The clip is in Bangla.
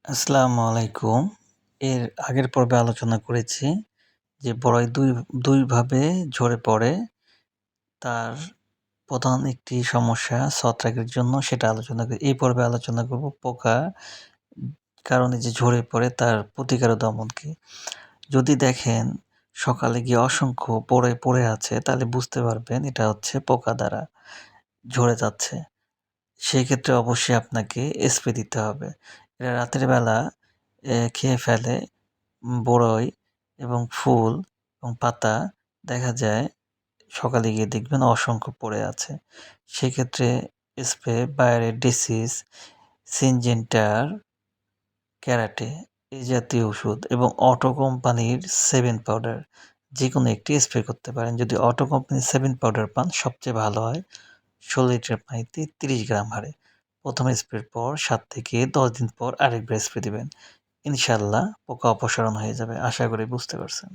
আসসালামু আলাইকুম। এর আগের পর্বে আলোচনা করেছি যে বড়ই দুইভাবে ঝরে পড়ে। তার প্রধান একটি সমস্যা ছত্রাকের জন্য, সেটা আলোচনা করি। এই পর্বে আলোচনা করব পোকা কারণে যে ঝরে পড়ে তার প্রতিকার ও দমন কী। যদি দেখেন সকালে গিয়ে অসংখ্য পড়ে আছে, তাহলে বুঝতে পারবেন এটা হচ্ছে পোকা দ্বারা ঝরে যাচ্ছে। সেই ক্ষেত্রে অবশ্যই আপনাকে স্প্রে দিতে হবে। এরা রাতের বেলা খেয়ে ফেলে বড়ই এবং ফুল এবং পাতা। দেখা যায় সকালে গিয়ে দেখবেন অসংখ্য পড়ে আছে। সেক্ষেত্রে স্প্রে বায়ারের ডিসিস, সিনজেন্টার, ক্যারাটে এই জাতীয় ওষুধ এবং অটো কোম্পানির 7 পাউডার যেকোনো একটি স্প্রে করতে পারেন। যদি অটো কোম্পানির 7 পাউডার পান সবচেয়ে ভালো হয়। ১৬ লিটার পানিতে ৩০ গ্রাম হারে। প্রথম স্প্রের পর ৭ থেকে ১০ দিন পর আরেকবার স্প্রে দিবেন। ইনশাআল্লাহ পোকা অপসারণ হয়ে যাবে। আশা করি বুঝতে পারছেন।